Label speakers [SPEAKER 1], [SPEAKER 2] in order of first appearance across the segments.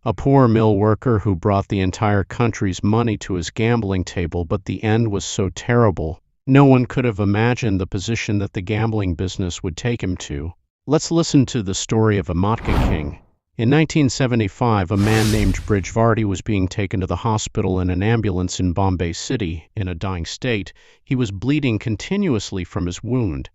[SPEAKER 1] A poor mill worker who brought the entire country's money to his gambling table, but the end was so terrible. No one could have imagined the position that the gambling business would take him to. Let's listen to the story of a Matka King. In 1975, a man named Bridge Vardy was being taken to the hospital in an ambulance in Bombay City, in a dying state. He was bleeding continuously from his wound.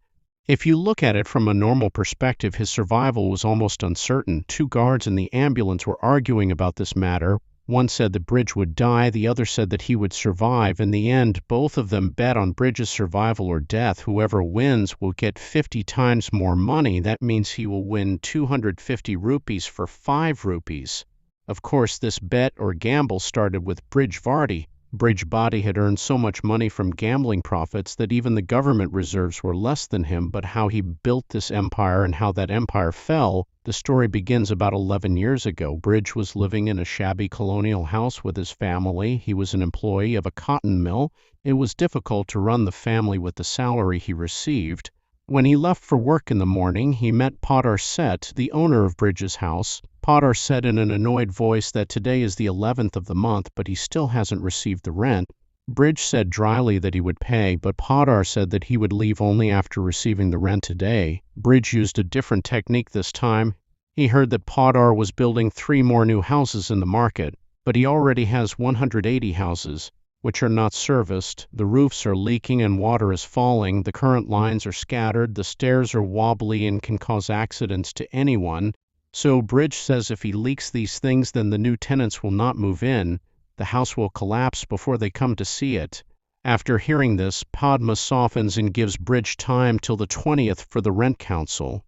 [SPEAKER 1] If you look at it from a normal perspective, his survival was almost uncertain. Two guards in the ambulance were arguing about this matter. One said that Bridge would die, the other said that he would survive. In the end, both of them bet on Bridge's survival or death. Whoever wins will get 50 times more money. That means he will win 250 rupees for 5 rupees. Of course, this bet or gamble started with Bridge Vardy. Bridge Vardy had earned so much money from gambling profits that even the government reserves were less than him. But how he built this empire and how that empire fell, the story begins about 11 years ago. Bridge was living in a shabby colonial house with his family. He was an employee of a cotton mill. It was difficult to run the family with the salary he received. When he left for work in the morning, he met Potter Seth, the owner of Bridge's house. Potter said in an annoyed voice that today is the 11th of the month, but he still hasn't received the rent. Bridge said dryly that he would pay, but Potter said that he would leave only after receiving the rent today. Bridge used a different technique this time. He heard that Potter was building 3 more new houses in the market, but he already has 180 houses, which are not serviced. The roofs are leaking and water is falling. The current lines are scattered. The stairs are wobbly and can cause accidents to anyone. So Bridge says if he leaks these things, then the new tenants will not move in. The house will collapse before they come to see it. After hearing this, Padma softens and gives Bridge time till the 20th for the rent council.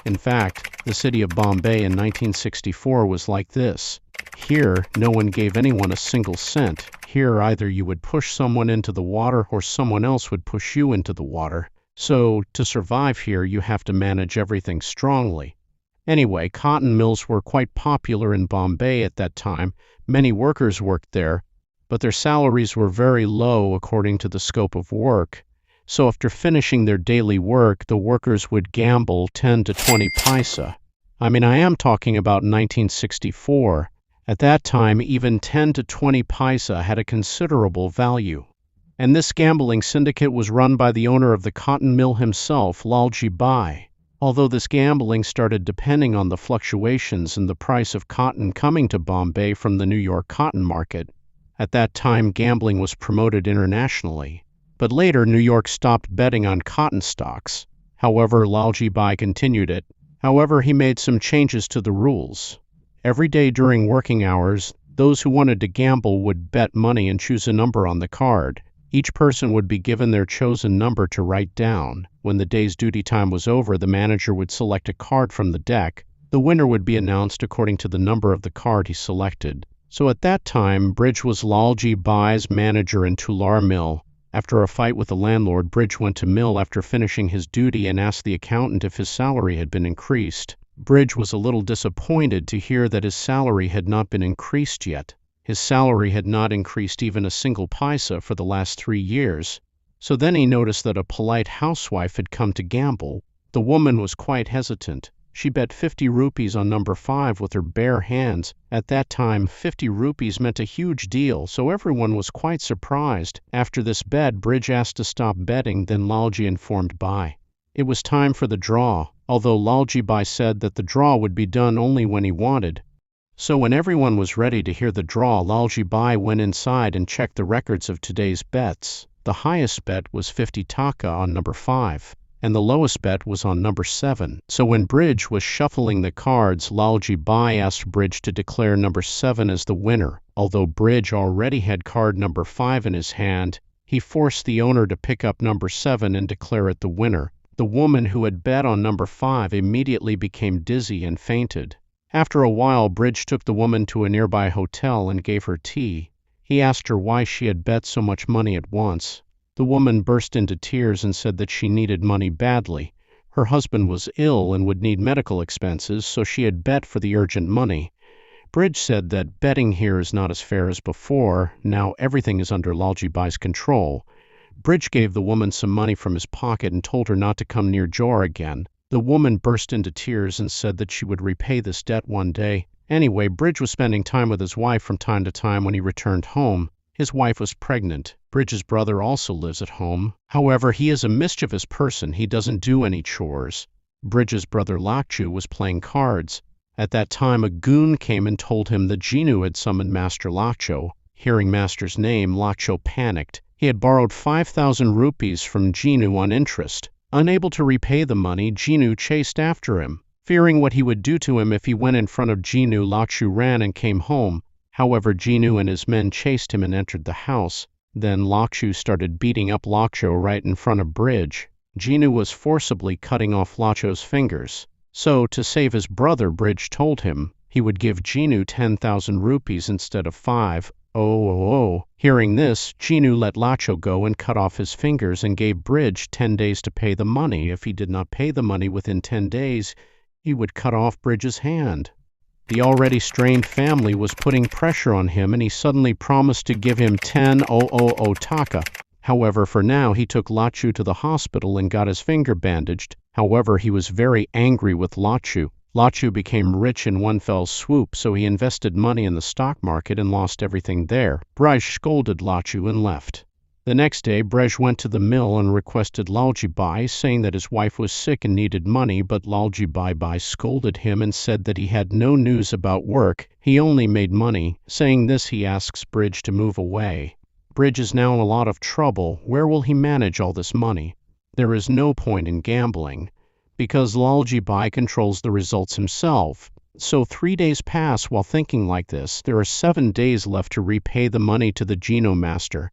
[SPEAKER 1] In fact, the city of Bombay in 1964 was like this. Here, no one gave anyone a single cent. Here, either you would push someone into the water or someone else would push you into the water. So, to survive here, you have to manage everything strongly. Anyway, cotton mills were quite popular in Bombay at that time. Many workers worked there, but their salaries were very low according to the scope of work. So after finishing their daily work, the workers would gamble 10 to 20 paisa. I am talking about 1964. At that time, even 10 to 20 paisa had a considerable value. And this gambling syndicate was run by the owner of the cotton mill himself, Lalji Bai. Although this gambling started depending on the fluctuations in the price of cotton coming to Bombay from the New York cotton market. At that time, gambling was promoted internationally. But later, New York stopped betting on cotton stocks. However, Lalji Bai continued it. However, he made some changes to the rules. Every day during working hours, those who wanted to gamble would bet money and choose a number on the card. Each person would be given their chosen number to write down. When the day's duty time was over, the manager would select a card from the deck. The winner would be announced according to the number of the card he selected. So at that time, Bridge was Lalji Bai's manager in Tulare Mill. After a fight with the landlord, Bridge went to mill after finishing his duty and asked the accountant if his salary had been increased. Bridge was a little disappointed to hear that his salary had not been increased yet. His salary had not increased even a single paisa for the last 3 years. So then he noticed that a polite housewife had come to gamble. The woman was quite hesitant. She bet 50 rupees on number 5 with her bare hands. At that time, 50 rupees meant a huge deal, so everyone was quite surprised. After this bet, Bridge asked to stop betting, then Lalji informed Bai. It was time for the draw, although Lalji Bai said that the draw would be done only when he wanted. So when everyone was ready to hear the draw, Lalji Bai went inside and checked the records of today's bets. The highest bet was 50 taka on number 5, and the lowest bet was on number 7. So when Bridge was shuffling the cards, Lalji Bai asked Bridge to declare number 7 as the winner. Although Bridge already had card number 5 in his hand, he forced the owner to pick up number 7 and declare it the winner. The woman who had bet on number 5 immediately became dizzy and fainted. After a while, Bridge took the woman to a nearby hotel and gave her tea. He asked her why she had bet so much money at once. The woman burst into tears and said that she needed money badly. Her husband was ill and would need medical expenses, so she had bet for the urgent money. Bridge said that betting here is not as fair as before. Now everything is under Lalji Bai's control. Bridge gave the woman some money from his pocket and told her not to come near Johor again. The woman burst into tears and said that she would repay this debt one day. Anyway, Bridge was spending time with his wife from time to time when he returned home. His wife was pregnant. Bridge's brother also lives at home. However, he is a mischievous person. He doesn't do any chores. Bridge's brother Lakchu was playing cards. At that time, a goon came and told him that Jinu had summoned Master Lakcho. Hearing Master's name, Lakcho panicked. He had borrowed 5,000 rupees from Jinu on interest. Unable to repay the money, Jinu chased after him. Fearing what he would do to him if he went in front of Jinu, Lakchu ran and came home. However, Jinu and his men chased him and entered the house. Then Lakchu started beating up Lakcho right in front of Bridge. Jinu was forcibly cutting off Lakcho's fingers. So, to save his brother, Bridge told him he would give Jinu 10,000 rupees instead of 5,000. Hearing this, Jinu let Lakcho go and cut off his fingers and gave Bridge 10 days to pay the money. If he did not pay the money within 10 days, he would cut off Bridge's hand. The already strained family was putting pressure on him, and he suddenly promised to give him 10,000 taka. However, for now, he took Lakchu to the hospital and got his finger bandaged. However, he was very angry with Lakchu. Lakchu became rich in one fell swoop, so he invested money in the stock market and lost everything there. Bridge scolded Lakchu and left. The next day, Bridge went to the mill and requested Lalji Bai, saying that his wife was sick and needed money, but Lalji Bai scolded him and said that he had no news about work, he only made money. Saying this, he asks Bridge to move away. Bridge is now in a lot of trouble. Where will he manage all this money? There is no point in gambling, because Lalji Bai controls the results himself. So 3 days pass while thinking like this. There are 7 days left to repay the money to the Geno Master.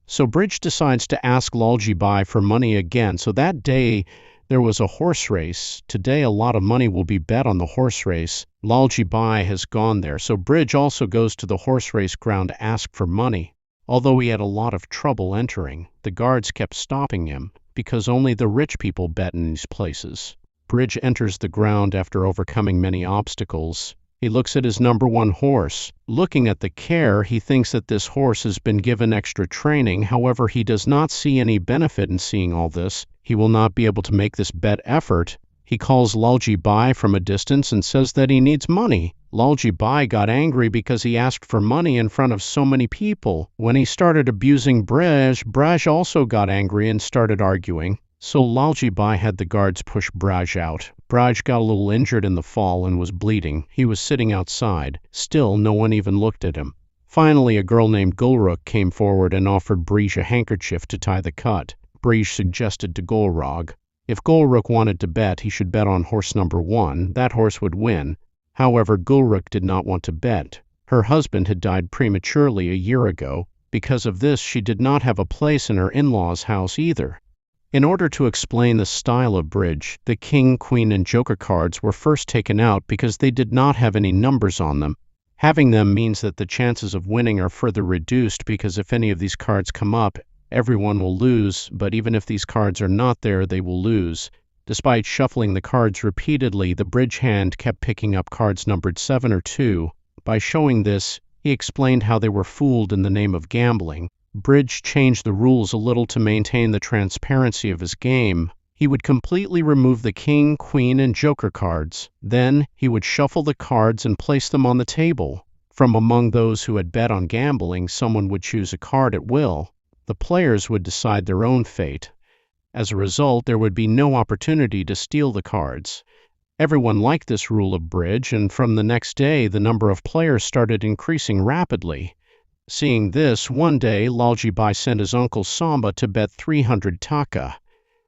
[SPEAKER 1] So Bridge decides to ask Lalji Bai for money again. So that day there was a horse race. Today a lot of money will be bet on the horse race. Lalji Bai has gone there. So Bridge also goes to the horse race ground to ask for money. Although he had a lot of trouble entering, the guards kept stopping him, because only the rich people bet in these places. Bridge enters the ground after overcoming many obstacles. He looks at his number 1 horse. Looking at the care, he thinks that this horse has been given extra training. However, he does not see any benefit in seeing all this. He will not be able to make this bet effort. He calls Lalji Bai from a distance and says that he needs money. Lalji Bai got angry because he asked for money in front of so many people. When he started abusing Bridge also got angry and started arguing. So Lalji Bai had the guards push Bridge out. Bridge got a little injured in the fall and was bleeding. He was sitting outside. Still, no one even looked at him. Finally, a girl named Gulruk came forward and offered Bridge a handkerchief to tie the cut. Bridge suggested to Gulruk, if Gulruk wanted to bet, he should bet on horse number 1. That horse would win. However, Gulruk did not want to bet. Her husband had died prematurely a year ago. Because of this, she did not have a place in her in-laws' house either. In order to explain the style of Bridge, the King, Queen, and Joker cards were first taken out because they did not have any numbers on them. Having them means that the chances of winning are further reduced, because if any of these cards come up, everyone will lose, but even if these cards are not there, they will lose. Despite shuffling the cards repeatedly, the Bridge hand kept picking up cards numbered 7 or 2. By showing this, he explained how they were fooled in the name of gambling. Bridge changed the rules a little to maintain the transparency of his game. He would completely remove the King, Queen, and Joker cards. Then, he would shuffle the cards and place them on the table. From among those who had bet on gambling, someone would choose a card at will. The players would decide their own fate. As a result, there would be no opportunity to steal the cards. Everyone liked this rule of Bridge, and from the next day, the number of players started increasing rapidly. Seeing this, one day, Lalji Bai sent his uncle Samba to bet 300 taka.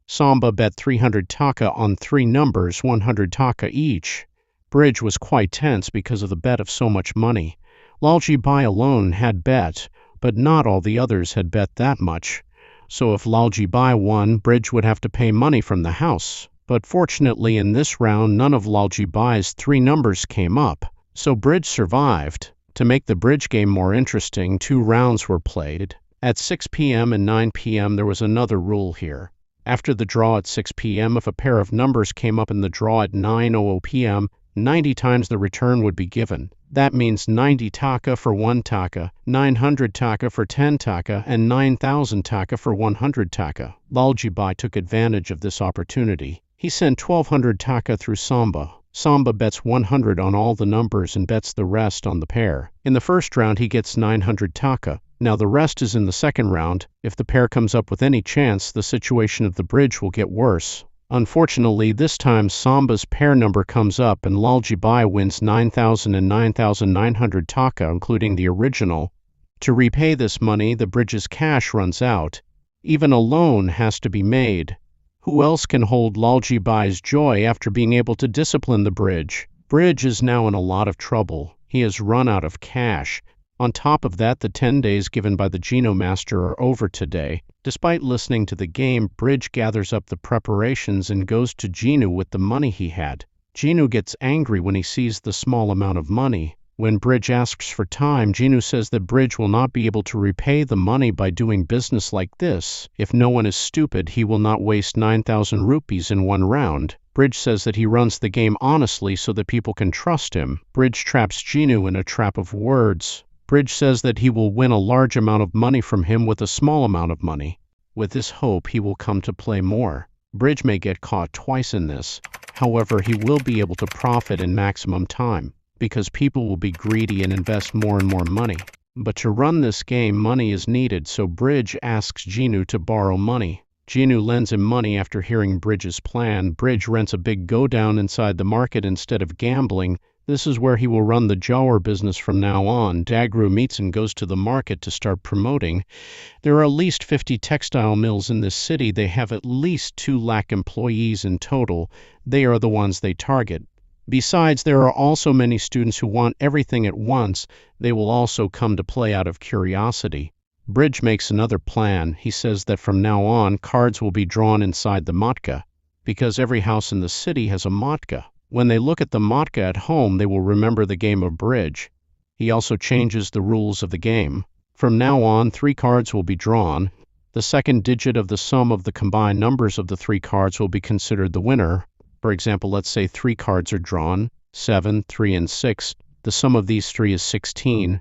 [SPEAKER 1] Samba bet 300 taka on 3 numbers, 100 taka each. Bridge was quite tense because of the bet of so much money. Lalji Bai alone had bet, but not all the others had bet that much. So if Lalji Bai won, Bridge would have to pay money from the house. But fortunately, in this round, none of Lalji Bai's 3 numbers came up, so Bridge survived. To make the Bridge game more interesting, 2 rounds were played. At 6 p.m. and 9 p.m. there was another rule here. After the draw at 6 p.m., if a pair of numbers came up in the draw at 9:00 p.m., 90 times the return would be given. That means 90 taka for 1 taka, 900 taka for 10 taka, and 9,000 taka for 100 taka. Lalji Bai took advantage of this opportunity. He sent 1,200 taka through Samba. Samba bets 100 on all the numbers and bets the rest on the pair. In the first round he gets 900 taka. Now the rest is in the second round. If the pair comes up with any chance, the situation of the bridge will get worse. Unfortunately, this time Samba's pair number comes up and Laljibai wins 9,000 and 9,900 taka, including the original. To repay this money, the bridge's cash runs out. Even a loan has to be made. Who else can hold Laljibai's joy after being able to discipline the bridge? Bridge is now in a lot of trouble. He has run out of cash. On top of that, the 10 days given by the Geno Master are over today. Despite listening to the game, Bridge gathers up the preparations and goes to Geno with the money he had. Geno gets angry when he sees the small amount of money. When Bridge asks for time, Geno says that Bridge will not be able to repay the money by doing business like this. If no one is stupid, he will not waste 9,000 rupees in one round. Bridge says that he runs the game honestly so that people can trust him. Bridge traps Geno in a trap of words. Bridge says that he will win a large amount of money from him with a small amount of money. With this hope, he will come to play more. Bridge may get caught twice in this. However, he will be able to profit in maximum time, because people will be greedy and invest more and more money. But to run this game, money is needed, so Bridge asks Geno to borrow money. Geno lends him money after hearing Bridge's plan. Bridge rents a big go-down inside the market instead of gambling. This is where he will run the Jawar business from now on. Dagru meets and goes to the market to start promoting. There are at least 50 textile mills in this city. They have at least 2 lakh employees in total. They are the ones they target. Besides, there are also many students who want everything at once. They will also come to play out of curiosity. Bridge makes another plan. He says that from now on, cards will be drawn inside the matka, because every house in the city has a matka. When they look at the matka at home, they will remember the game of bridge. He also changes the rules of the game. From now on, 3 cards will be drawn. The second digit of the sum of the combined numbers of the 3 cards will be considered the winner. For example, let's say 3 cards are drawn, 7, 3, and 6. The sum of these 3 is 16.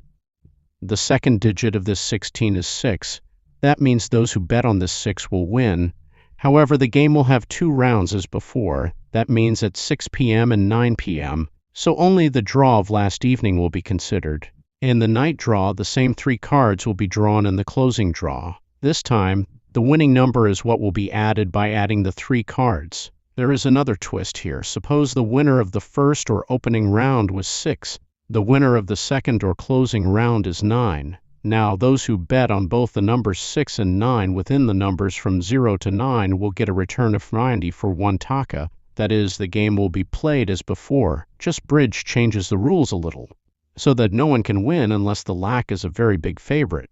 [SPEAKER 1] The second digit of this 16 is 6. That means those who bet on this 6 will win. However, the game will have 2 rounds as before. That means at 6 p.m. and 9 p.m. So only the draw of last evening will be considered. In the night draw, the same 3 cards will be drawn in the closing draw. This time, the winning number is what will be added by adding the 3 cards. There is another twist here. Suppose the winner of the first or opening round was 6. The winner of the second or closing round is 9. Now, those who bet on both the numbers 6 and 9 within the numbers from 0 to 9 will get a return of 90 for 1 taka. That is, the game will be played as before. Just Bridge changes the rules a little, so that no one can win unless the lakh is a very big favorite.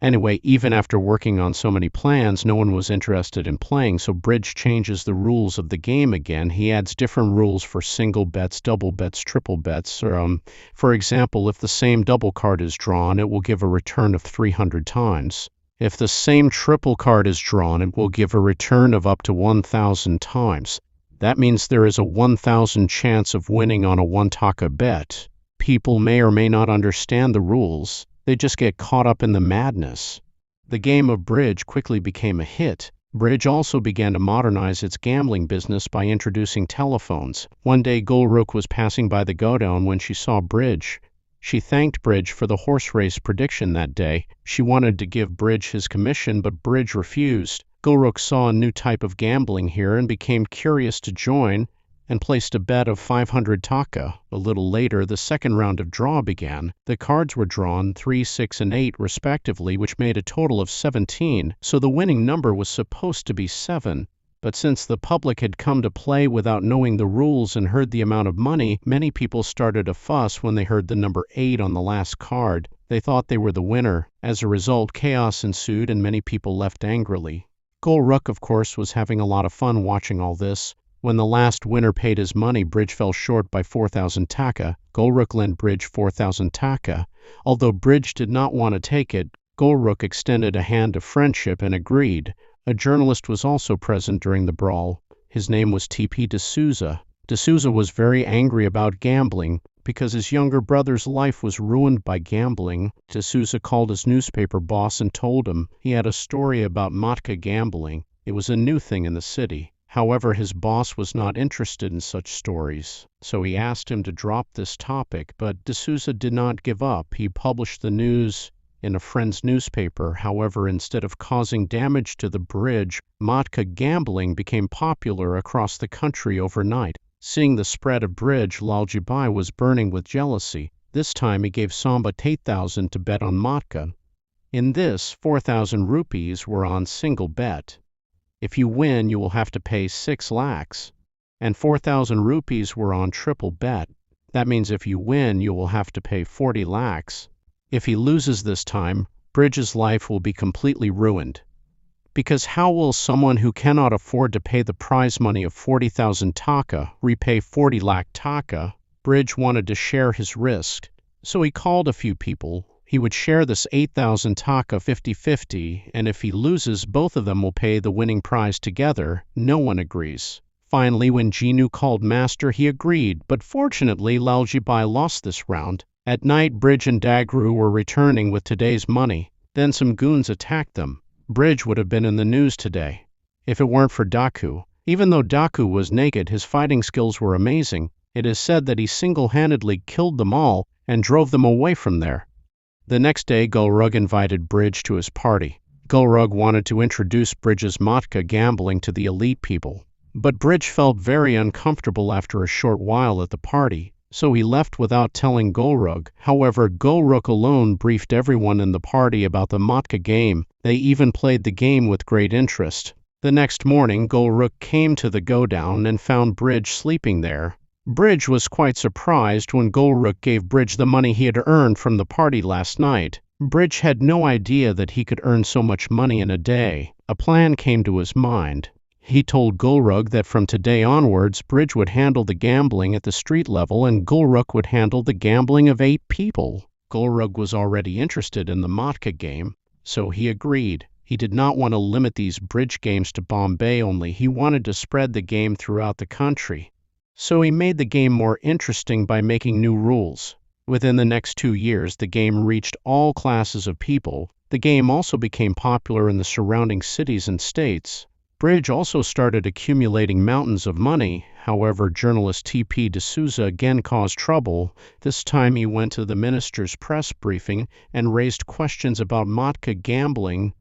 [SPEAKER 1] Anyway, even after working on so many plans, no one was interested in playing, so Bridge changes the rules of the game again. He adds different rules for single bets, double bets, triple bets. For example, if the same double card is drawn, it will give a return of 300 times. If the same triple card is drawn, it will give a return of up to 1,000 times. That means there is a 1,000 chance of winning on a 1 taka bet. People may or may not understand the rules. They just get caught up in the madness. The game of bridge quickly became a hit. Bridge also began to modernize its gambling business by introducing telephones. One day Gulrukh was passing by the godown when she saw Bridge. She thanked Bridge for the horse race prediction that day. She wanted to give Bridge his commission, but Bridge refused. Gulrukh saw a new type of gambling here and became curious to join, and placed a bet of 500 taka. A little later, the second round of draw began. The cards were drawn 3, 6, and 8 respectively, which made a total of 17, so the winning number was supposed to be 7. But since the public had come to play without knowing the rules and heard the amount of money, many people started a fuss when they heard the number 8 on the last card. They thought they were the winner. As a result, chaos ensued and many people left angrily. Gulrukh, of course, was having a lot of fun watching all this. When the last winner paid his money, Bridge fell short by 4,000 taka. Gulrukh lent Bridge 4,000 taka. Although Bridge did not want to take it, Gulrukh extended a hand of friendship and agreed. A journalist was also present during the brawl. His name was T.P. D'Souza. D'Souza was very angry about gambling because his younger brother's life was ruined by gambling. D'Souza called his newspaper boss and told him he had a story about Matka gambling. It was a new thing in the city. However, his boss was not interested in such stories, so he asked him to drop this topic, but D'Souza did not give up. He published the news in a friend's newspaper. However, instead of causing damage to the bridge, Matka gambling became popular across the country overnight. Seeing the spread of bridge, Lalji Bai was burning with jealousy. This time he gave Sambat 8,000 to bet on Matka. In this, 4,000 rupees were on single bet. If you win, you will have to pay 6 lakhs. And 4,000 rupees were on triple bet. That means if you win, you will have to pay 40 lakhs. If he loses this time, Bridge's life will be completely ruined. Because how will someone who cannot afford to pay the prize money of 40,000 taka repay 40 lakh taka? Bridge wanted to share his risk, so he called a few people. He would share this 8,000 taka 50-50, and if he loses, both of them will pay the winning prize together. No one agrees. Finally, when Jinu called Master, he agreed, but fortunately Lalji Bai lost this round. At night, Bridge and Dagru were returning with today's money. Then some goons attacked them. Bridge would have been in the news today if it weren't for Daku. Even though Daku was naked, his fighting skills were amazing. It is said that he single-handedly killed them all and drove them away from there. The next day, Gulrug invited Bridge to his party. Gulrug wanted to introduce Bridge's Matka gambling to the elite people. But Bridge felt very uncomfortable after a short while at the party, so he left without telling Gulrug. However, Gulrug alone briefed everyone in the party about the Matka game. They even played the game with great interest. The next morning, Gulrug came to the go-down and found Bridge sleeping there. Bridge was quite surprised when Gulrug gave Bridge the money he had earned from the party last night. Bridge had no idea that he could earn so much money in a day. A plan came to his mind. He told Gulrug that from today onwards, Bridge would handle the gambling at the street level and Gulrug would handle the gambling of 8 people. Gulrug was already interested in the Matka game, so he agreed. He did not want to limit these bridge games to Bombay only. He wanted to spread the game throughout the country. So he made the game more interesting by making new rules. Within the next 2 years, the game reached all classes of people. The game also became popular in the surrounding cities and states. Bridge also started accumulating mountains of money. However, journalist T.P. D'Souza again caused trouble. This time he went to the minister's press briefing and raised questions about Matka gambling.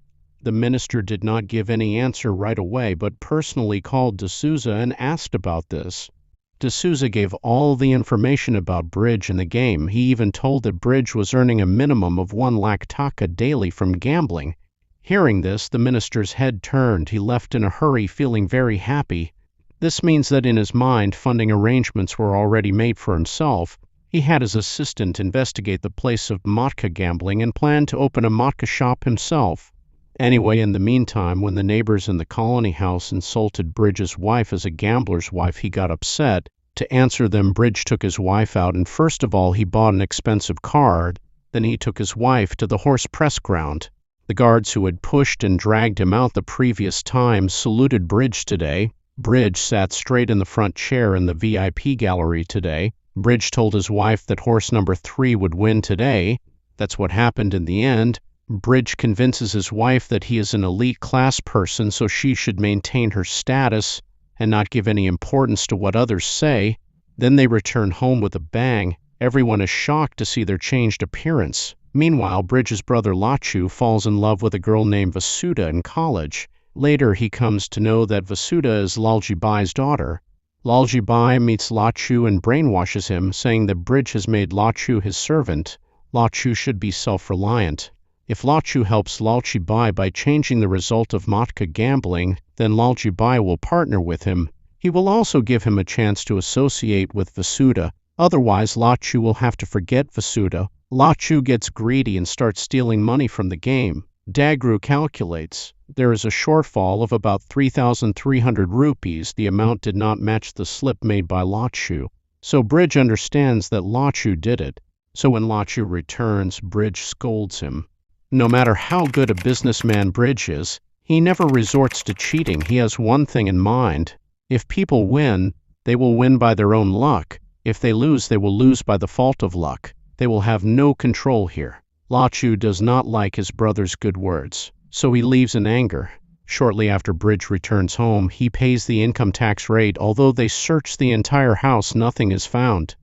[SPEAKER 1] The minister did not give any answer right away, but personally called D'Souza and asked about this. D'Souza gave all the information about Bridge in the game. He even told that Bridge was earning a minimum of 1 lakh taka daily from gambling. Hearing this, the minister's head turned. He left in a hurry, feeling very happy. This means that in his mind, funding arrangements were already made for himself. He had his assistant investigate the place of Matka gambling and planned to open a Matka shop himself. Anyway, in the meantime, when the neighbors in the colony house insulted Bridge's wife as a gambler's wife, he got upset. To answer them, Bridge took his wife out, and first of all he bought an expensive car. Then he took his wife to the horse press ground. The guards who had pushed and dragged him out the previous time saluted Bridge today. Bridge sat straight in the front chair in the VIP gallery today. Bridge told his wife that horse number 3 would win today. That's what happened in the end. Bridge convinces his wife that he is an elite class person, so she should maintain her status and not give any importance to what others say. Then they return home with a bang. Everyone is shocked to see their changed appearance. Meanwhile, Bridge's brother Lachu falls in love with a girl named Vasuda in college. Later, he comes to know that Vasuda is Lalji Bai's daughter. Lalji Bai meets Lachu and brainwashes him, saying that Bridge has made Lachu his servant. Lachu should be self-reliant. If Lachu helps Lalji Bai by changing the result of Matka gambling, then Lalji Bai will partner with him. He will also give him a chance to associate with Vasuda. Otherwise, Lachu will have to forget Vasuda. Lachu gets greedy and starts stealing money from the game. Dagru calculates. There is a shortfall of about 3,300 rupees. The amount did not match the slip made by Lachu. So Bridge understands that Lachu did it. So when Lachu returns, Bridge scolds him. No matter how good a businessman Bridge is, he never resorts to cheating. He has one thing in mind. If people win, they will win by their own luck. If they lose, they will lose by the fault of luck. They will have no control here. Lachu does not like his brother's good words, so he leaves in anger. Shortly after Bridge returns home, he pays the income tax rate. Although they search the entire house, nothing is found.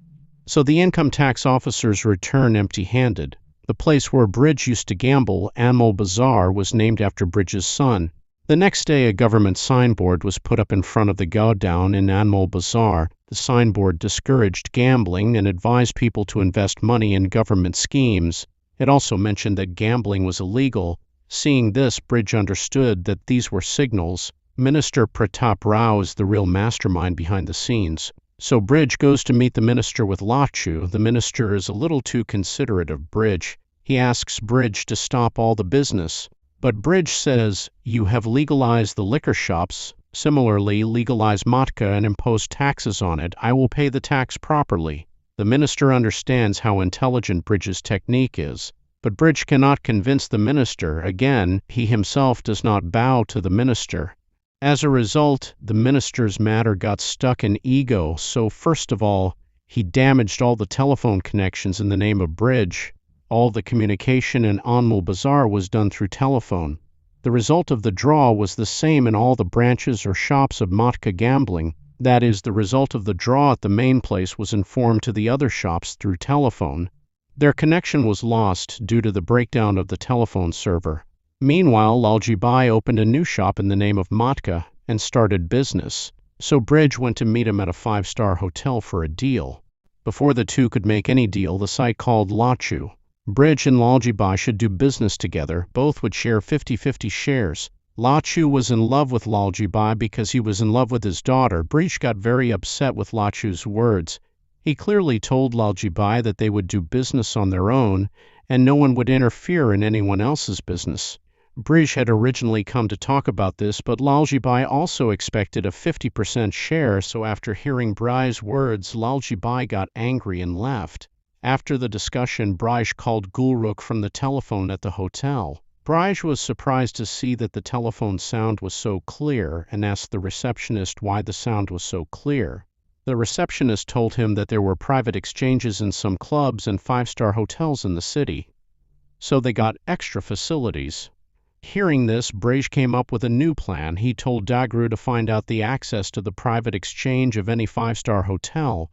[SPEAKER 1] So the income tax officers return empty-handed. The place where Bridge used to gamble, Animal Bazaar, was named after Bridge's son. The next day, a government signboard was put up in front of the godown in Animal Bazaar. The signboard discouraged gambling and advised people to invest money in government schemes. It also mentioned that gambling was illegal. Seeing this, Bridge understood that these were signals. Minister Pratap Rao is the real mastermind behind the scenes. So Bridge goes to meet the minister with Lachu. The minister is a little too considerate of Bridge. He asks Bridge to stop all the business. But Bridge says, "You have legalized the liquor shops. Similarly, legalize Matka and impose taxes on it. I will pay the tax properly." The minister understands how intelligent Bridge's technique is. But Bridge cannot convince the minister. Again, he himself does not bow to the minister. As a result, the minister's matter got stuck in ego. So first of all, he damaged all the telephone connections in the name of Bridge. All the communication in Animal Bazaar was done through telephone. The result of the draw was the same in all the branches or shops of Matka gambling. That is, the result of the draw at the main place was informed to the other shops through telephone. Their connection was lost due to the breakdown of the telephone server. Meanwhile, Lalji Bai opened a new shop in the name of Matka and started business. So Bridge went to meet him at a 5-star hotel for a deal. Before the two could make any deal, the site called Lachu. Bridge and Lalji Bai should do business together. Both would share 50-50 shares. Lachu was in love with Lalji Bai because he was in love with his daughter. Bridge got very upset with Lachu's words. He clearly told Lalji Bai that they would do business on their own and no one would interfere in anyone else's business. Bridge had originally come to talk about this, but Lalji Bai also expected a 50% share, so after hearing Bai's words, Lalji Bai got angry and left. After the discussion, Bridge called Gulrukh from the telephone at the hotel. Bridge was surprised to see that the telephone sound was so clear and asked the receptionist why the sound was so clear. The receptionist told him that there were private exchanges in some clubs and 5-star hotels in the city, so they got extra facilities. Hearing this, Bridge came up with a new plan. He told Dagru to find out the access to the private exchange of any 5-star hotel.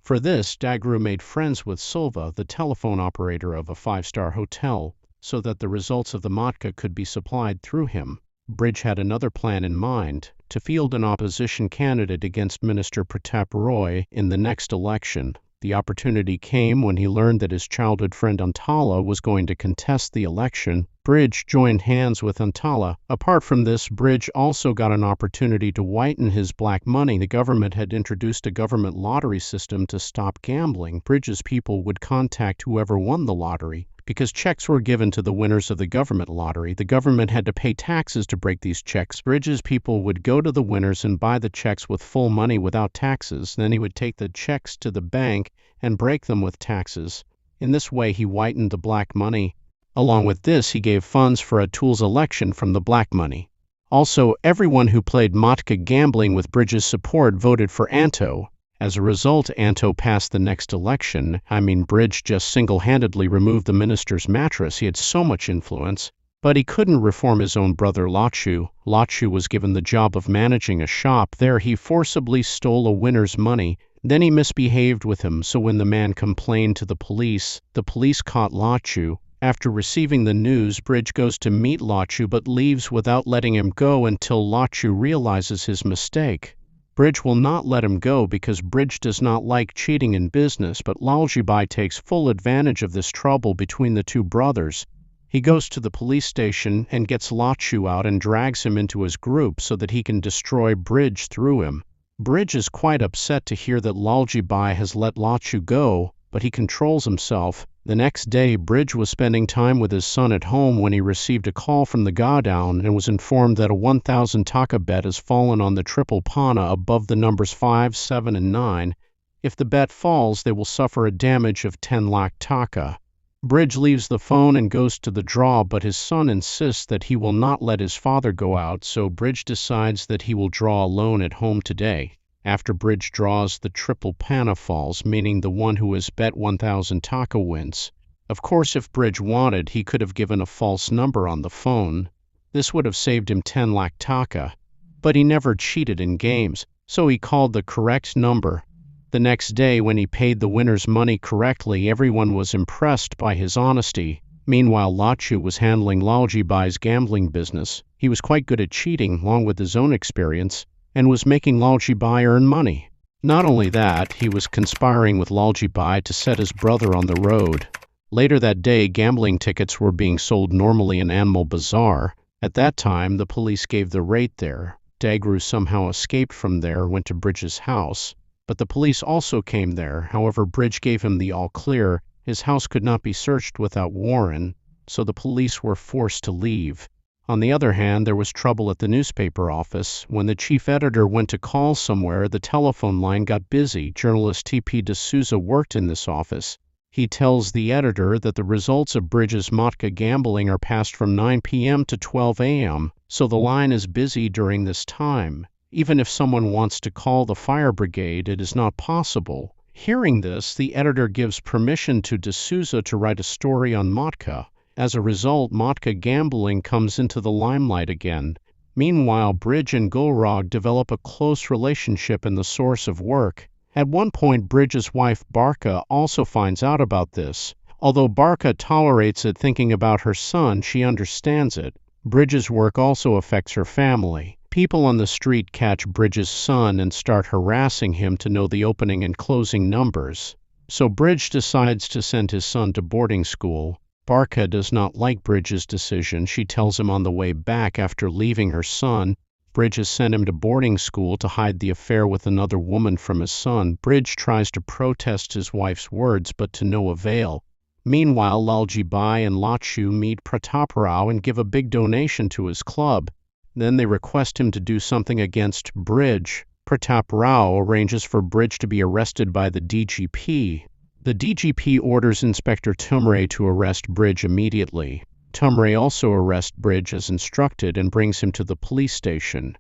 [SPEAKER 1] For this, Dagru made friends with Silva, the telephone operator of a 5-star hotel, so that the results of the Matka could be supplied through him. Bridge had another plan in mind, to field an opposition candidate against Minister Pratap Roy in the next election. The opportunity came when he learned that his childhood friend Antala was going to contest the election. Bridge joined hands with Antala. Apart from this, Bridge also got an opportunity to whiten his black money. The government had introduced a government lottery system to stop gambling. Bridge's people would contact whoever won the lottery. Because checks were given to the winners of the government lottery, the government had to pay taxes to break these checks. Bridge's people would go to the winners and buy the checks with full money without taxes. Then he would take the checks to the bank and break them with taxes. In this way, he whitened the black money. Along with this, he gave funds for Atul's election from the black money. Also, everyone who played Matka gambling with Bridge's support voted for Anto. As a result, Anto passed the next election. Bridge just single-handedly removed the minister's mattress. He had so much influence. But he couldn't reform his own brother Lachu. Lachu was given the job of managing a shop. There he forcibly stole a winner's money. Then he misbehaved with him, so when the man complained to the police caught Lachu. After receiving the news, Bridge goes to meet Lachu but leaves without letting him go until Lachu realizes his mistake. Bridge will not let him go because Bridge does not like cheating in business, but Lalji Bai takes full advantage of this trouble between the two brothers. He goes to the police station and gets Lachu out and drags him into his group so that he can destroy Bridge through him. Bridge is quite upset to hear that Lalji Bai has let Lachu go, but he controls himself. The next day, Bridge was spending time with his son at home when he received a call from the godown and was informed that a 1,000 taka bet has fallen on the triple pana above the numbers 5, 7, and 9. If the bet falls, they will suffer a damage of 10 lakh taka. Bridge leaves the phone and goes to the draw, but his son insists that he will not let his father go out, so Bridge decides that he will draw alone at home today. After Bridge draws, the triple pana falls, meaning the one who has bet 1,000 taka wins. Of course, if Bridge wanted, he could have given a false number on the phone. This would have saved him 10 lakh taka. But he never cheated in games, so he called the correct number. The next day, when he paid the winner's money correctly, everyone was impressed by his honesty. Meanwhile, Lachu was handling Lalji Bai's gambling business. He was quite good at cheating, along with his own experience, and was making Lalji Bai earn money. Not only that, he was conspiring with Lalji Bai to set his brother on the road. Later that day, gambling tickets were being sold normally in Animal Bazaar. At that time, the police gave the rate there. Dagru somehow escaped from there, went to Bridge's house. But the police also came there. However, Bridge gave him the all-clear. His house could not be searched without warrant, so the police were forced to leave. On the other hand, there was trouble at the newspaper office. When the chief editor went to call somewhere, the telephone line got busy. Journalist T.P. D'Souza worked in this office. He tells the editor that the results of Bridge's Matka gambling are passed from 9 p.m. to 12 a.m., so the line is busy during this time. Even if someone wants to call the fire brigade, it is not possible. Hearing this, the editor gives permission to D'Souza to write a story on Matka. As a result, Matka gambling comes into the limelight again. Meanwhile, Bridge and Gulrog develop a close relationship in the source of work. At one point, Bridge's wife Barka also finds out about this. Although Barka tolerates it, thinking about her son, she understands it. Bridge's work also affects her family. People on the street catch Bridge's son and start harassing him to know the opening and closing numbers. So Bridge decides to send his son to boarding school. Barka does not like Bridge's decision. She tells him on the way back after leaving her son. Bridge has sent him to boarding school to hide the affair with another woman from his son. Bridge tries to protest his wife's words, but to no avail. Meanwhile, Lalji Bai and Lachu meet Prataparao and give a big donation to his club. Then they request him to do something against Bridge. Prataparao arranges for Bridge to be arrested by the DGP. The DGP orders Inspector Tumre to arrest Bridge immediately. Tumre also arrests Bridge as instructed and brings him to the police station.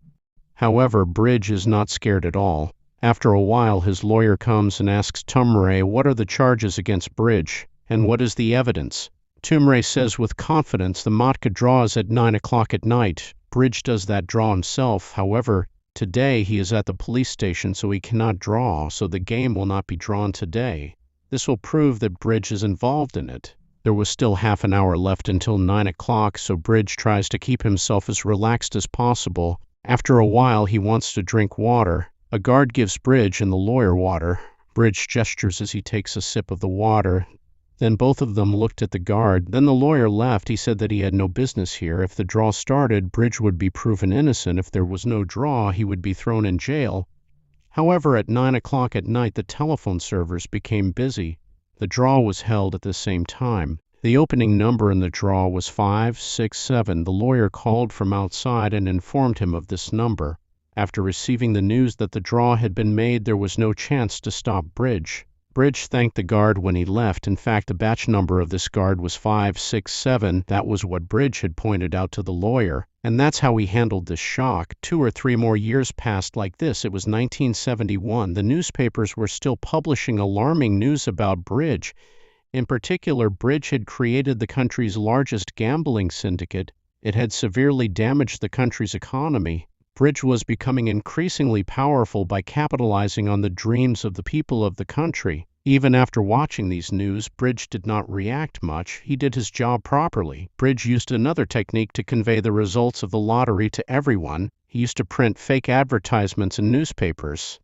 [SPEAKER 1] However, Bridge is not scared at all. After a while, his lawyer comes and asks Tumre what are the charges against Bridge, and what is the evidence. Tumre says with confidence the Matka draw is at 9 o'clock at night. Bridge does that draw himself. However, today he is at the police station, so he cannot draw, so the game will not be drawn today. This will prove that Bridge is involved in it. There was still half an hour left until 9 o'clock, so Bridge tries to keep himself as relaxed as possible. After a while, he wants to drink water. A guard gives Bridge and the lawyer water. Bridge gestures as he takes a sip of the water. Then both of them looked at the guard. Then the lawyer left. He said that he had no business here. If the draw started, Bridge would be proven innocent. If there was no draw, he would be thrown in jail. However, at 9 o'clock at night, the telephone servers became busy. The draw was held at the same time. The opening number in the draw was 567. The lawyer called from outside and informed him of this number. After receiving the news that the draw had been made, there was no chance to stop Bridge. Bridge thanked the guard when he left. In fact, the batch number of this guard was 567. That was what Bridge had pointed out to the lawyer. And that's how he handled this shock. 2 or 3 more years passed like this. It was 1971. The newspapers were still publishing alarming news about Bridge. In particular, Bridge had created the country's largest gambling syndicate. It had severely damaged the country's economy. Bridge was becoming increasingly powerful by capitalizing on the dreams of the people of the country. Even after watching these news, Bridge did not react much. He did his job properly. Bridge used another technique to convey the results of the lottery to everyone. He used to print fake advertisements in newspapers.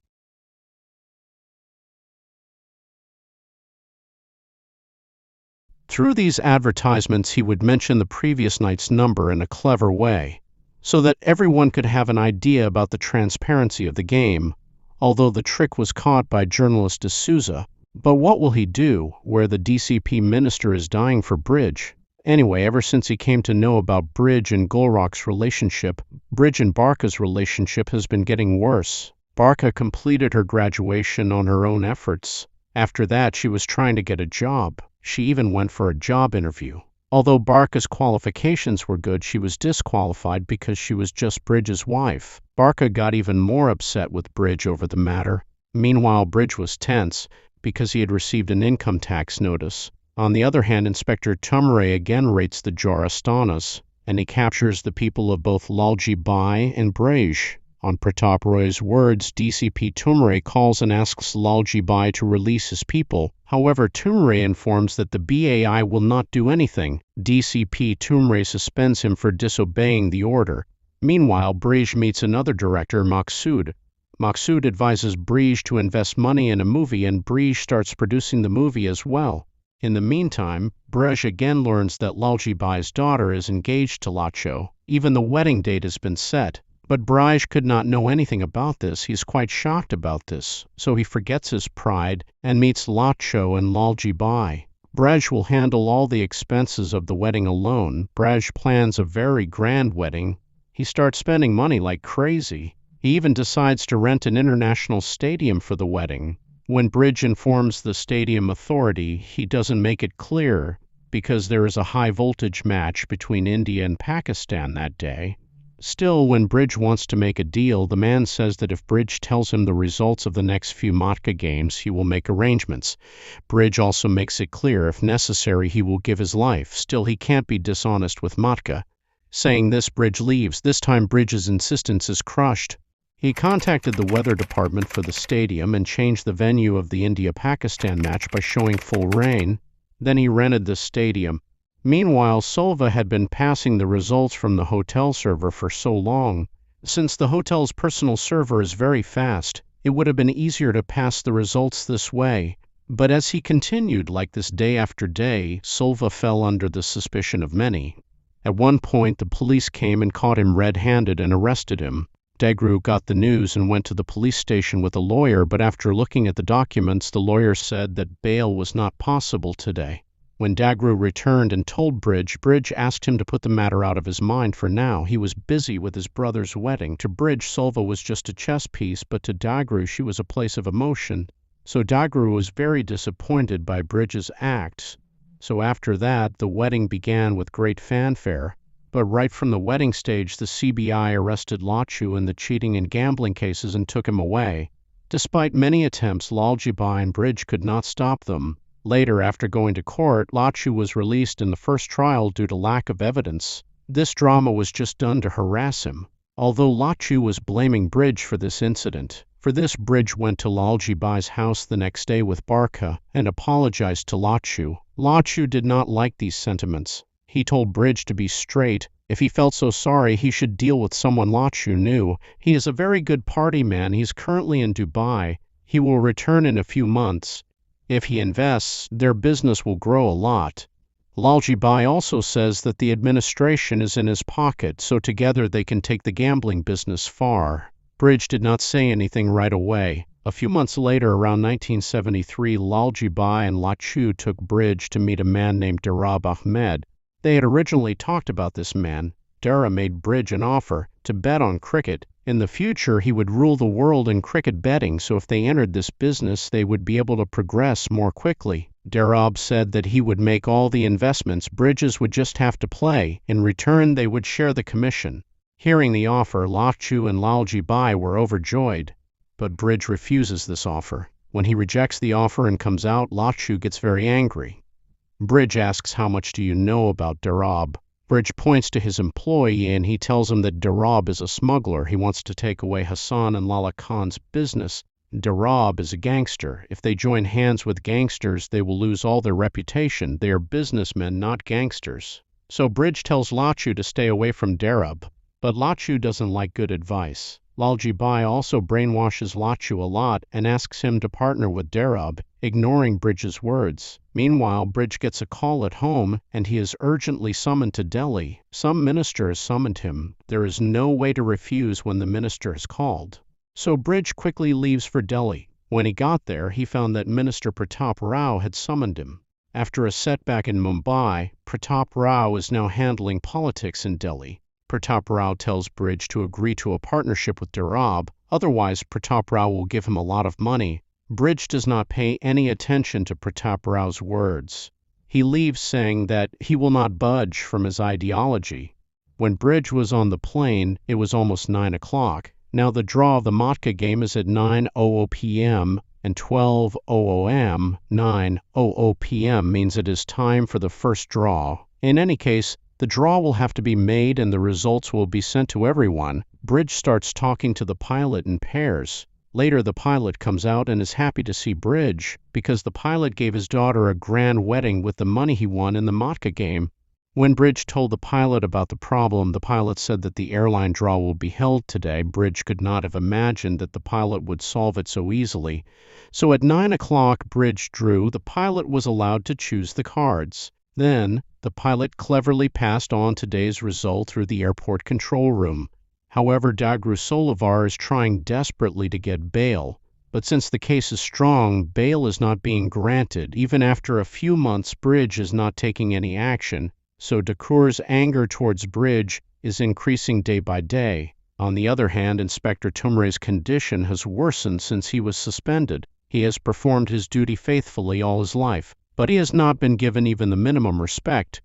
[SPEAKER 1] Through these advertisements, he would mention the previous night's number in a clever way, so that everyone could have an idea about the transparency of the game, although the trick was caught by journalist D'Souza. But what will he do, where the DCP minister is dying for Bridge? Anyway, ever since he came to know about Bridge and Gulrog's relationship, Bridge and Barka's relationship has been getting worse. Barka completed her graduation on her own efforts. After that, she was trying to get a job. She even went for a job interview. Although Barka's qualifications were good, she was disqualified because she was just Bridge's wife. Barka got even more upset with Bridge over the matter. Meanwhile, Bridge was tense because he had received an income tax notice. On the other hand, Inspector Tumre again rates the Jar Astanas. and he captures the people of both Lalji Bai and Brij. On Pratap Roy's words, DCP Tumre calls and asks Lalji Bai to release his people. However, Tumre informs that the BAI will not do anything. DCP Tumre suspends him for disobeying the order. Meanwhile, Brij meets another director, Maksud. Maksud advises Brij to invest money in a movie, and Brij starts producing the movie as well. In the meantime, Brij again learns that Lalji Bai's daughter is engaged to Lacho. Even the wedding date has been set. But Brij could not know anything about this. He's quite shocked about this, so he forgets his pride and meets Lacho and Lalji Bai. Brij will handle all the expenses of the wedding alone. Brij plans a very grand wedding. He starts spending money like crazy. He even decides to rent an international stadium for the wedding. When Brij informs the stadium authority, he doesn't make it clear because there is a high-voltage match between India and Pakistan that day. Still, when Brij wants to make a deal, the man says that if Brij tells him the results of the next few Matka games, he will make arrangements. Brij also makes it clear if necessary he will give his life. Still, he can't be dishonest with Matka. Saying this, Brij leaves. This time Brij's insistence is crushed. He contacted the weather department for the stadium and changed the venue of the India-Pakistan match by showing full rain. Then he rented the stadium. Meanwhile, Solva had been passing the results from the hotel server for so long. Since the hotel's personal server is very fast, it would have been easier to pass the results this way. But as he continued like this day after day, Solva fell under the suspicion of many. At one point, the police came and caught him red-handed and arrested him. Degru got the news and went to the police station with a lawyer, but after looking at the documents, the lawyer said that bail was not possible today. When Dagru returned and told Brij, Brij asked him to put the matter out of his mind for now. He was busy with his brother's wedding. To Brij, Solva was just a chess piece, but to Dagru she was a place of emotion. So Dagru was very disappointed by Brij's acts. So after that, the wedding began with great fanfare. But right from the wedding stage, the CBI arrested Lachu in the cheating and gambling cases and took him away. Despite many attempts, Lalji Bai and Brij could not stop them. Later, after going to court, Lachu was released in the first trial due to lack of evidence. This drama was just done to harass him. Although Lachu was blaming Brij for this incident. For this, Brij went to Lalji Bai's house the next day with Barkha and apologized to Lachu. Lachu did not like these sentiments. He told Brij to be straight. If he felt so sorry, he should deal with someone Lachu knew. He is a very good party man. He's currently in Dubai. He will return in a few months. If he invests, their business will grow a lot. Lalji Bai also says that the administration is in his pocket, so together they can take the gambling business far. Brij did not say anything right away. A few months later, around 1973, Lalji Bai and Lachu took Brij to meet a man named Darab Ahmed. They had originally talked about this man. Dara made Brij an offer to bet on cricket. In the future, he would rule the world in cricket betting, so if they entered this business, they would be able to progress more quickly. Darab said that he would make all the investments. Bridges would just have to play. In return, they would share the commission. Hearing the offer, Lachu and Lalji Bai were overjoyed. But Brij refuses this offer. When he rejects the offer and comes out, Lachu gets very angry. Brij asks, "How much do you know about Darab?" Brij points to his employee and he tells him that Darab is a smuggler. He wants to take away Hassan and Lala Khan's business. Darab is a gangster. If they join hands with gangsters, they will lose all their reputation. They are businessmen, not gangsters. So Brij tells Lachu to stay away from Darab. But Lachu doesn't like good advice. Lalji Bai also brainwashes Lachu a lot and asks him to partner with Darab, ignoring Brij's words. Meanwhile, Brij gets a call at home and he is urgently summoned to Delhi. Some minister has summoned him. There is no way to refuse when the minister is called. So Brij quickly leaves for Delhi. When he got there, he found that Minister Pratap Rao had summoned him. After a setback in Mumbai, Pratap Rao is now handling politics in Delhi. Pratap Rao tells Brij to agree to a partnership with Darab, otherwise Pratap Rao will give him a lot of money. Brij does not pay any attention to Pratap Rao's words. He leaves saying that he will not budge from his ideology. When Brij was on the plane, it was almost 9 o'clock. Now the draw of the Matka game is at 9:00 p.m. and 12:00 am. 9:00 p.m. means it is time for the first draw. In any case, The draw will have to be made and the results will be sent to everyone. Bridge starts talking to the pilot in pairs. Later, the pilot comes out and is happy to see Bridge because the pilot gave his daughter a grand wedding with the money he won in the Matka game. When Bridge told the pilot about the problem, the pilot said that the airline draw will be held today. Bridge could not have imagined that the pilot would solve it so easily. So at 9 o'clock, Bridge drew. The pilot was allowed to choose the cards. Then, the pilot cleverly passed on today's result through the airport control room. However, Dagru Solivar is trying desperately to get bail. But since the case is strong, bail is not being granted. Even after a few months, Bridge is not taking any action. So Dakur's anger towards Bridge is increasing day by day. On the other hand, Inspector Tumre's condition has worsened since he was suspended. He has performed his duty faithfully all his life, but he has not been given even the minimum respect.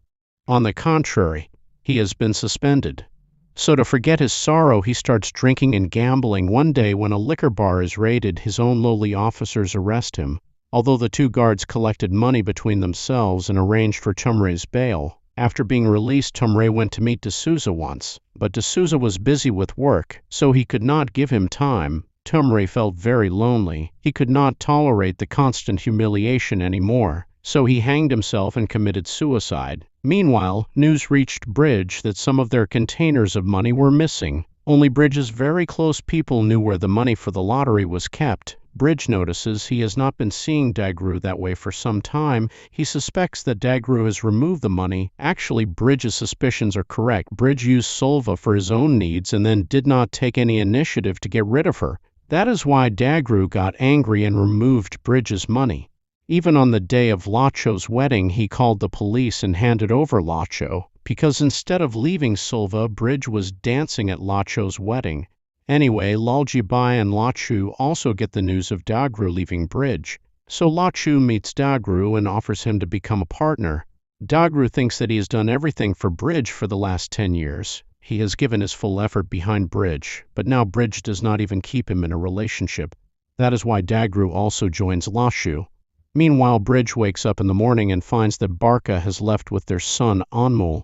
[SPEAKER 1] On the contrary, he has been suspended. So to forget his sorrow, he starts drinking and gambling. One day when a liquor bar is raided, his own lowly officers arrest him. Although the two guards collected money between themselves and arranged for Tumre's bail. After being released, Tumre went to meet D'Souza once, but D'Souza was busy with work, so he could not give him time. Tumre felt very lonely. He could not tolerate the constant humiliation anymore, so he hanged himself and committed suicide. Meanwhile, news reached Bridge that some of their containers of money were missing. Only Bridge's very close people knew where the money for the lottery was kept. Bridge notices he has not been seeing Dagru that way for some time. He suspects that Dagru has removed the money. Actually, Bridge's suspicions are correct. Bridge used Solva for his own needs and then did not take any initiative to get rid of her. That is why Dagru got angry and removed Bridge's money. Even on the day of Lacho's wedding, he called the police and handed over Lacho, because instead of leaving Solva, Bridge was dancing at Lacho's wedding. Anyway, Laljibai and Lachu also get the news of Dagru leaving Bridge. So Lachu meets Dagru and offers him to become a partner. Dagru thinks that he has done everything for Bridge for the last 10 years. He has given his full effort behind Bridge, but now Bridge does not even keep him in a relationship. That is why Dagru also joins Lachu. Meanwhile, Bridge wakes up in the morning and finds that Barca has left with their son Anmol.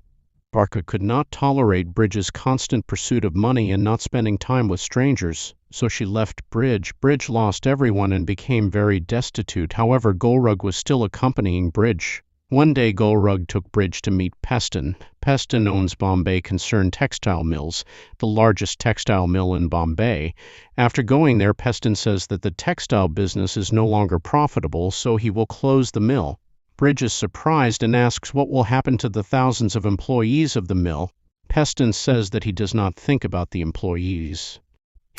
[SPEAKER 1] Barca could not tolerate Bridge's constant pursuit of money and not spending time with strangers, so she left Bridge. Bridge lost everyone and became very destitute. However, Golrug was still accompanying Bridge. One day, Golrug took Bridge to meet Peston. Peston owns Bombay Concern Textile Mills, the largest textile mill in Bombay. After going there, Peston says that the textile business is no longer profitable, so he will close the mill. Bridge is surprised and asks what will happen to the thousands of employees of the mill. Peston says that he does not think about the employees.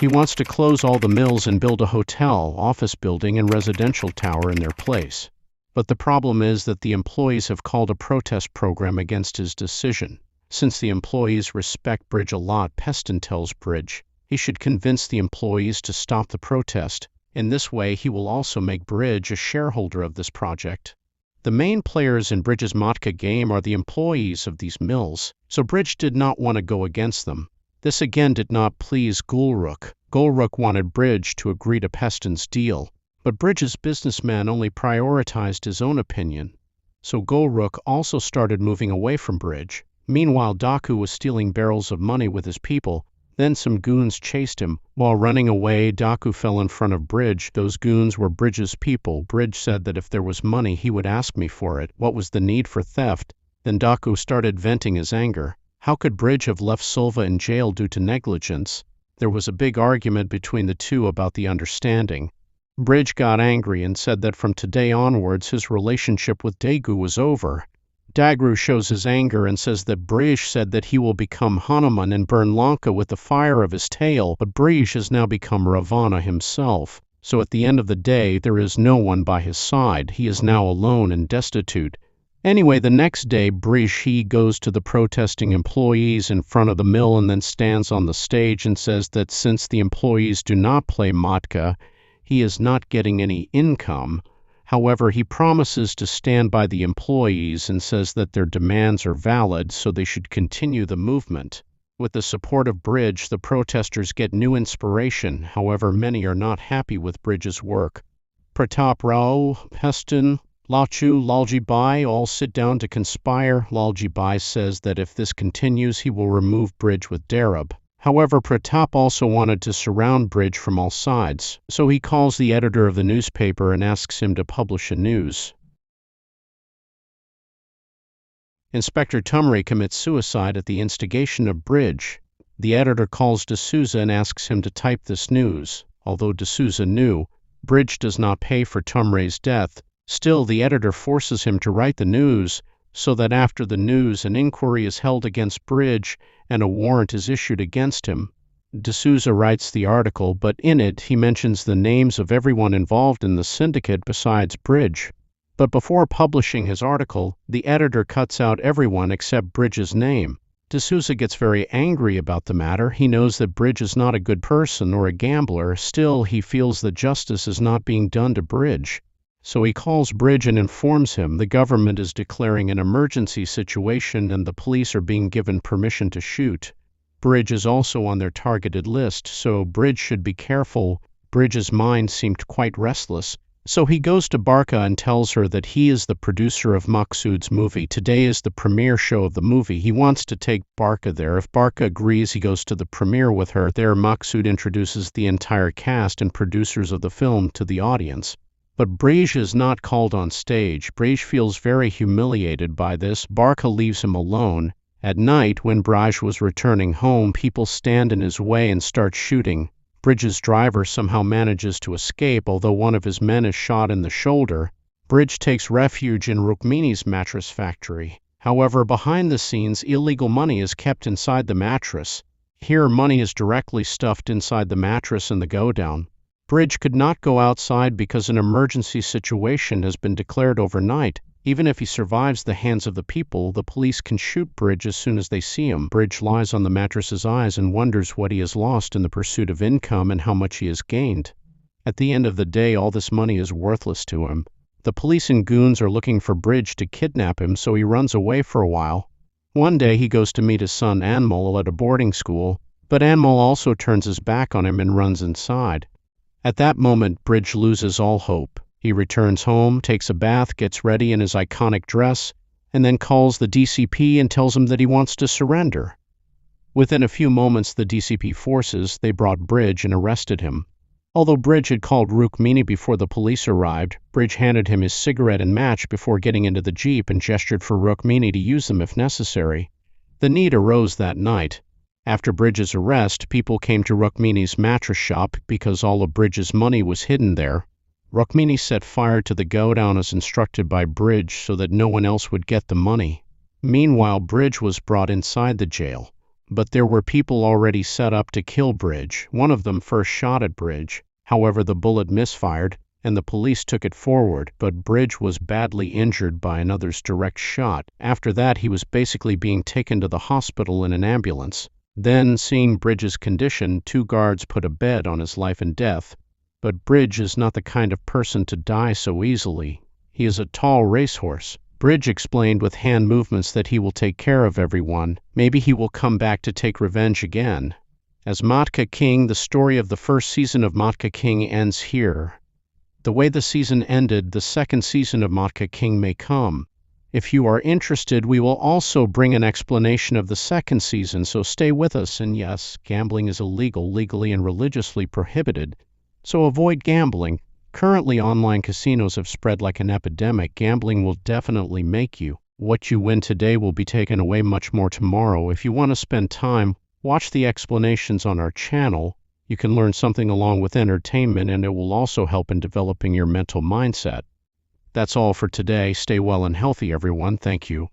[SPEAKER 1] He wants to close all the mills and build a hotel, office building, and residential tower in their place. But the problem is that the employees have called a protest program against his decision. Since the employees respect Bridge a lot, Peston tells Bridge he should convince the employees to stop the protest. In this way, he will also make Bridge a shareholder of this project. The main players in Bridge's Matka game are the employees of these mills, so Bridge did not want to go against them. This again did not please Golruk. Golruk wanted Bridge to agree to Peston's deal, but Bridge's businessman only prioritized his own opinion. So Golruk also started moving away from Bridge. Meanwhile, Daku was stealing barrels of money with his people. Then some goons chased him. While running away, Daku fell in front of Bridge. Those goons were Bridge's people. Bridge said that if there was money, he would ask me for it. What was the need for theft? Then Daku started venting his anger. How could Bridge have left Solva in jail due to negligence? There was a big argument between the two about the understanding. Bridge got angry and said that from today onwards his relationship with Dagu was over. Dagru shows his anger and says that Bridge said that he will become Hanuman and burn Lanka with the fire of his tail, but Bridge has now become Ravana himself. So at the end of the day, there is no one by his side. He is now alone and destitute. Anyway, the next day, Bridge goes to the protesting employees in front of the mill and then stands on the stage and says that since the employees do not play Matka, he is not getting any income. However, he promises to stand by the employees and says that their demands are valid, so they should continue the movement. With the support of Bridge, the protesters get new inspiration. However, many are not happy with Bridge's work. Pratap Rao, Peston, Lachu, Lalji Bai all sit down to conspire. Lalji Bai says that if this continues, he will remove Bridge with Darab. However, Pratap also wanted to surround Bridge from all sides, so he calls the editor of the newspaper and asks him to publish a news. Inspector Tumray commits suicide at the instigation of Bridge. The editor calls D'Souza and asks him to type this news. Although D'Souza knew Bridge does not pay for Tumray's death, still the editor forces him to write the news, so that after the news an inquiry is held against Bridge and a warrant is issued against him. D'Souza writes the article, but in it he mentions the names of everyone involved in the syndicate besides Bridge. But before publishing his article, the editor cuts out everyone except Bridge's name. D'Souza gets very angry about the matter. He knows that Bridge is not a good person or a gambler. Still, he feels that justice is not being done to Bridge. So he calls Bridge and informs him the government is declaring an emergency situation and the police are being given permission to shoot. Bridge is also on their targeted list, so Bridge should be careful. Bridge's mind seemed quite restless. So he goes to Barca and tells her that he is the producer of Maqsood's movie. Today is the premiere show of the movie. He wants to take Barca there. If Barca agrees, he goes to the premiere with her. There, Maqsood introduces the entire cast and producers of the film to the audience. But Bridge is not called on stage. Bridge feels very humiliated by this. Barca leaves him alone. At night, when Bridge was returning home, people stand in his way and start shooting. Bridge's driver somehow manages to escape, although one of his men is shot in the shoulder. Bridge takes refuge in Rukmini's mattress factory. However, behind the scenes, illegal money is kept inside the mattress. Here, money is directly stuffed inside the mattress in the godown. Bridge could not go outside because an emergency situation has been declared overnight. Even if he survives the hands of the people, the police can shoot Bridge as soon as they see him. Bridge lies on the mattress's eyes and wonders what he has lost in the pursuit of income and how much he has gained. At the end of the day, all this money is worthless to him. The police and goons are looking for Bridge to kidnap him, so he runs away for a while. One day he goes to meet his son Anmol at a boarding school, but Anmol also turns his back on him and runs inside. At that moment, Bridge loses all hope. He returns home, takes a bath, gets ready in his iconic dress, and then calls the DCP and tells him that he wants to surrender. Within a few moments, the DCP forces, they brought Bridge and arrested him. Although Bridge had called Rukmini before the police arrived, Bridge handed him his cigarette and match before getting into the jeep and gestured for Rukmini to use them if necessary. The need arose that night. After Bridge's arrest, people came to Rukmini's mattress shop because all of Bridge's money was hidden there. Rukmini set fire to the godown as instructed by Bridge so that no one else would get the money. Meanwhile, Bridge was brought inside the jail. But there were people already set up to kill Bridge. One of them first shot at Bridge. However, the bullet misfired, and the police took it forward, but Bridge was badly injured by another's direct shot. After that, he was basically being taken to the hospital in an ambulance. Then, seeing Bridge's condition, 2 guards put a bed on his life and death. But Bridge is not the kind of person to die so easily. He is a tall racehorse. Bridge explained with hand movements that he will take care of everyone. Maybe he will come back to take revenge again. As Matka King, the story of the first season of Matka King ends here. The way the season ended, the second season of Matka King may come. If you are interested, we will also bring an explanation of the second season, so stay with us. And yes, gambling is illegal, legally and religiously prohibited. So avoid gambling. Currently, online casinos have spread like an epidemic. Gambling will definitely make you. What you win today will be taken away much more tomorrow. If you want to spend time, watch the explanations on our channel. You can learn something along with entertainment, and it will also help in developing your mental mindset. That's all for today. Stay well and healthy, everyone. Thank you.